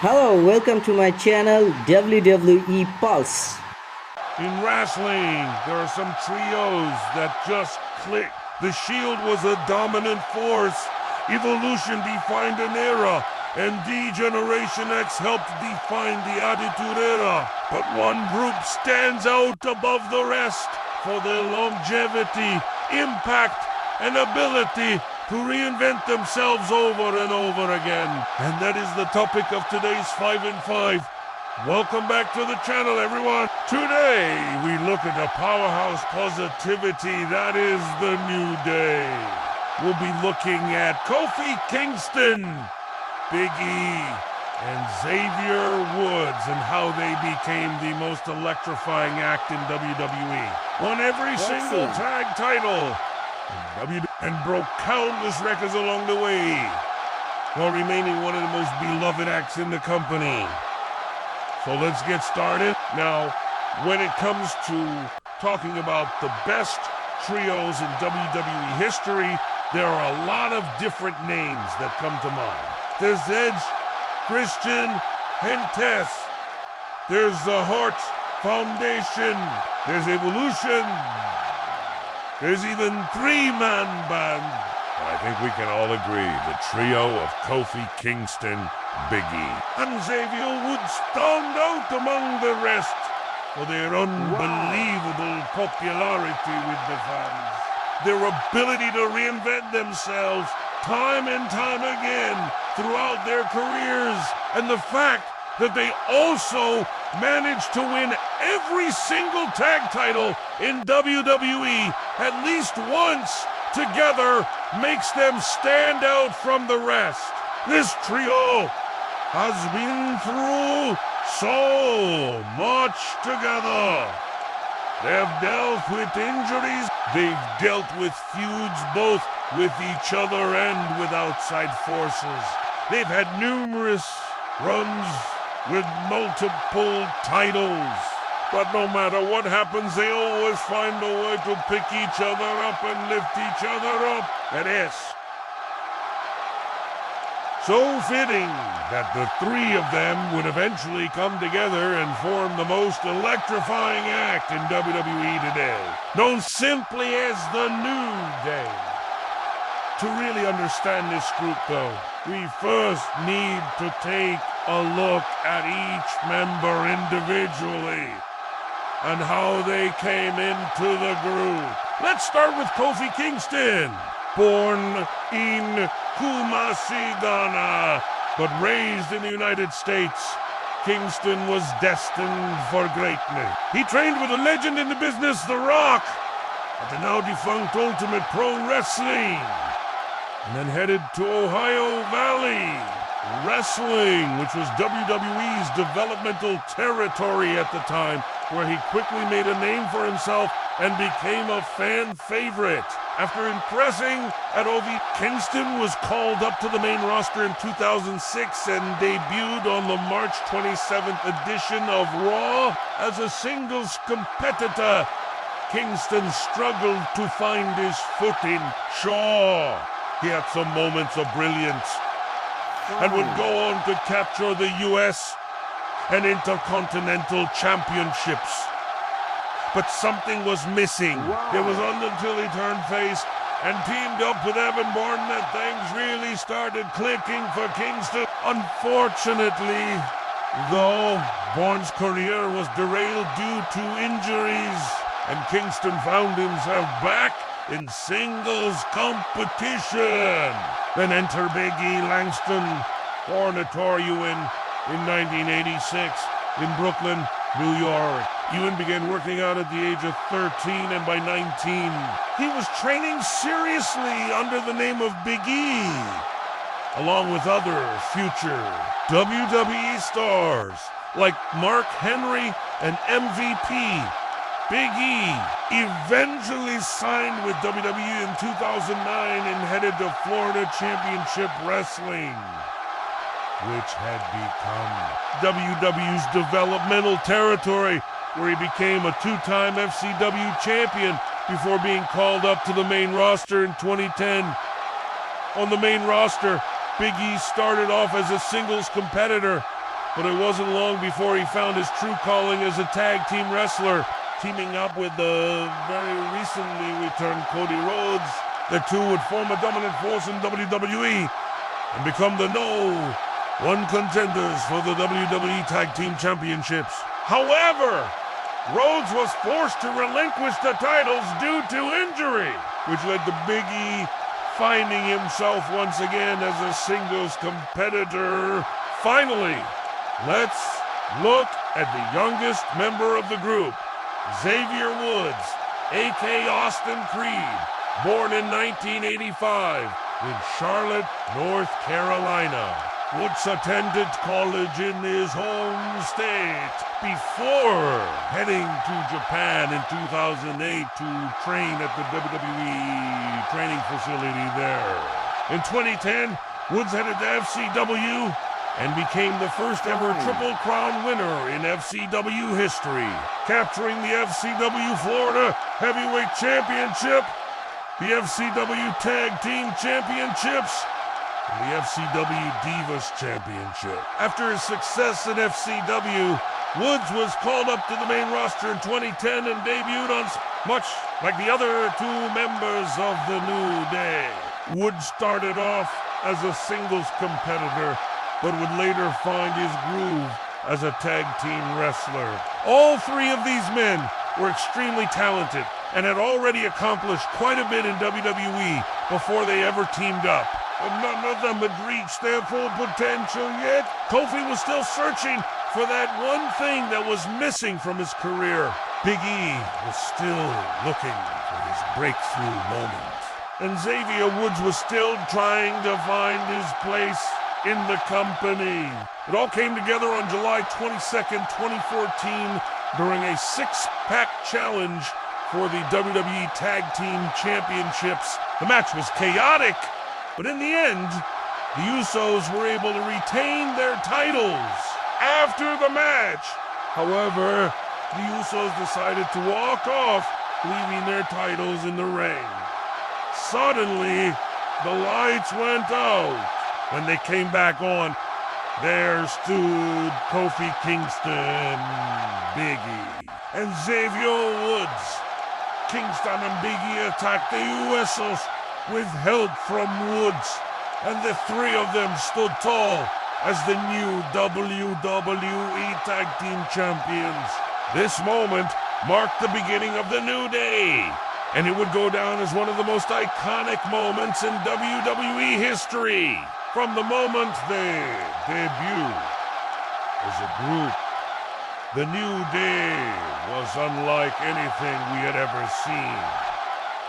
Hello, welcome to my channel WWE Pulse. In wrestling, there are some trios that just click. The Shield was a dominant force. Evolution defined an era, and D-Generation X helped define the Attitude Era. But one group stands out above the rest for their longevity, impact, and ability to reinvent themselves over and over again. And that is the topic of today's 5 and 5. Welcome back to the channel, everyone. Today, we look at the powerhouse positivity that is the New Day. We'll be looking at Kofi Kingston, Big E, and Xavier Woods and how they became the most electrifying act in WWE. Won every single tag title and broke countless records along the way, while remaining one of the most beloved acts in the company. So let's get started. Now, when it comes to talking about the best trios in WWE history, there are a lot of different names that come to mind. There's Edge, Christian, and Tess. There's the Hart Foundation. There's Evolution. There's even three-man band. I think we can all agree the trio of Kofi Kingston, Big E, and Xavier Woods stand out among the rest for their unbelievable popularity with the fans. Their ability to reinvent themselves time and time again throughout their careers, and the fact that they also managed to win every single tag title in WWE at least once together makes them stand out from the rest. This trio has been through so much together. They've dealt with injuries, they've dealt with feuds both with each other and with outside forces. They've had numerous runs with multiple titles. But no matter what happens, they always find a way to pick each other up and lift each other up. It is so fitting that the three of them would eventually come together and form the most electrifying act in WWE today, known simply as the New Day. To really understand this group, though, we first need to take a look at each member individually and how they came into the group. Let's start with Kofi Kingston. Born in Kumasi, Ghana, but raised in the United States, Kingston was destined for greatness. He trained with a legend in the business, The Rock, at the now defunct Ultimate Pro Wrestling, and then headed to Ohio Valley Wrestling, which was WWE's developmental territory at the time, where he quickly made a name for himself and became a fan favorite. After impressing at OV, Kingston was called up to the main roster in 2006 and debuted on the March 27th edition of Raw as a singles competitor. Kingston struggled to find his footing. Sure, he had some moments of brilliance and would go on to capture the US and Intercontinental Championships. But something was missing. It was until he turned face and teamed up with Evan Bourne that things really started clicking for Kingston. Unfortunately, though, Bourne's career was derailed due to injuries, and Kingston found himself back in singles competition. Then enter Big E Langston, born at Torreon in 1986 in Brooklyn, New York. Ewan began working out at the age of 13, and by 19, he was training seriously under the name of Big E, along with other future WWE stars like Mark Henry and MVP. Big E eventually signed with WWE in 2009 and headed to Florida Championship Wrestling, which had become WWE's developmental territory, where he became a two-time FCW champion before being called up to the main roster in 2010. On the main roster, Big E started off as a singles competitor but it wasn't long before he found his true calling as a tag team wrestler, teaming up with the very recently returned Cody Rhodes. The two would form a dominant force in WWE and become the #1 contenders for the WWE Tag Team Championships. However, Rhodes was forced to relinquish the titles due to injury, which led to Big E finding himself once again as a singles competitor. Finally, let's look at the youngest member of the group, Xavier Woods, a.k.a. Austin Creed, born in 1985 in Charlotte, North Carolina. Woods attended college in his home state before heading to Japan in 2008 to train at the WWE training facility there. In 2010, Woods headed to FCW and became the first ever Triple Crown winner in FCW history, capturing the FCW Florida Heavyweight Championship, the FCW Tag Team Championships, and the FCW Divas Championship. After his success in FCW, Woods was called up to the main roster in 2010 and debuted on much like the other two members of the New Day. Woods started off as a singles competitor, but would later find his groove as a tag team wrestler. All three of these men were extremely talented and had already accomplished quite a bit in WWE before they ever teamed up. But none of them had reached their full potential yet. Kofi was still searching for that one thing that was missing from his career. Big E was still looking for his breakthrough moment. And Xavier Woods was still trying to find his place in the company. It all came together on July 22nd, 2014 during a six-pack challenge for the WWE Tag Team Championships. The match was chaotic, but in the end, the Usos were able to retain their titles. After the match, however, the Usos decided to walk off, leaving their titles in the ring. Suddenly, the lights went out. When they came back on, there stood Kofi Kingston, Big E, and Xavier Woods. Kingston and Big E attacked the Usos with help from Woods, and the three of them stood tall as the new WWE Tag Team Champions. This moment marked the beginning of the New Day, and it would go down as one of the most iconic moments in WWE history. From the moment they debuted as a group, the New Day was unlike anything we had ever seen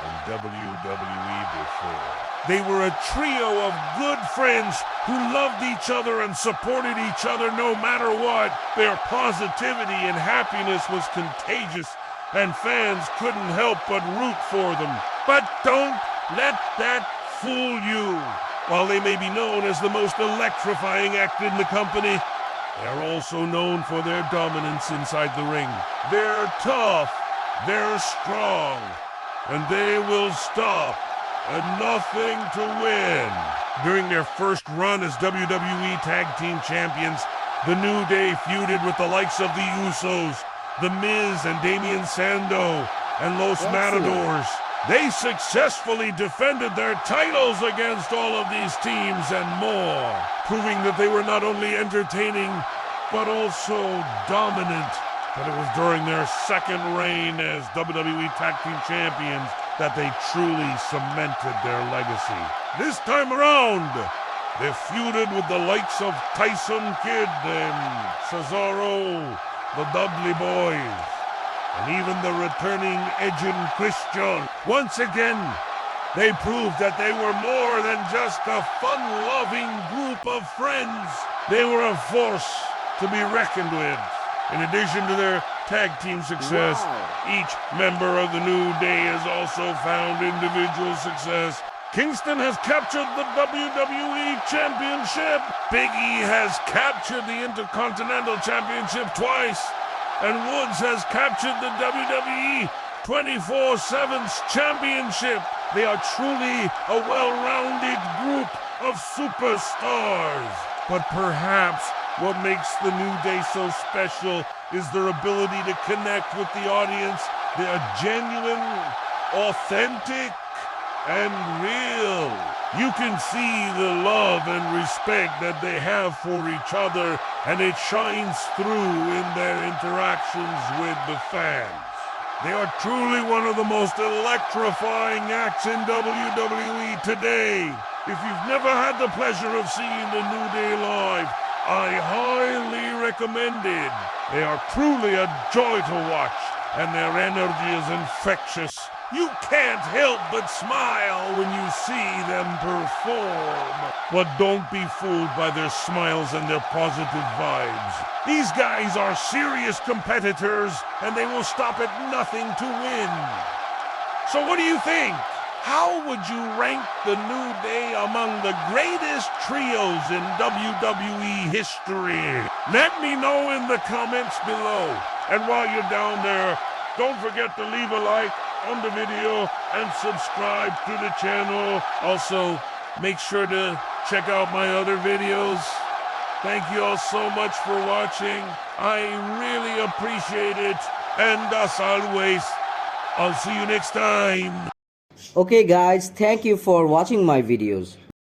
in WWE before. They were a trio of good friends who loved each other and supported each other no matter what. Their positivity and happiness was contagious, and fans couldn't help but root for them. But don't let that fool you. While they may be known as the most electrifying act in the company, they are also known for their dominance inside the ring. They're tough, they're strong, and they will stop at nothing to win. During their first run as WWE Tag Team Champions, the New Day feuded with the likes of the Usos, The Miz and Damian Sandow, and Los Matadors. They successfully defended their titles against all of these teams and more, proving that they were not only entertaining, but also dominant. But it was during their second reign as WWE Tag Team Champions that they truly cemented their legacy. This time around, they feuded with the likes of Tyson Kidd and Cesaro, the Dudley Boys, and even the returning Edge and Christian. Once again, they proved that they were more than just a fun-loving group of friends. They were a force to be reckoned with. In addition to their tag team success, each member of the New Day has also found individual success. Kingston has captured the WWE Championship. Big E has captured the Intercontinental Championship twice. And Woods has captured the WWE 24/7 Championship. They are truly a well-rounded group of superstars. But perhaps What makes the New Day so special is their ability to connect with the audience. They are genuine, authentic, and real. You can see the love and respect that they have for each other, and it shines through in their interactions with the fans. They are truly one of the most electrifying acts in WWE today. If you've never had the pleasure of seeing the New Day live, I highly recommend it. They are truly a joy to watch, and their energy is infectious. You can't help but smile when you see them perform. But don't be fooled by their smiles and their positive vibes. These guys are serious competitors, and they will stop at nothing to win. So what do you think? How would you rank the New Day among the greatest trios in WWE history? Let me know in the comments below. And while you're down there, don't forget to leave a like on the video and subscribe to the channel. Also, make sure to check out my other videos. Thank you all so much for watching. I really appreciate it. And as always, I'll see you next time. Okay guys, thank you for watching my videos.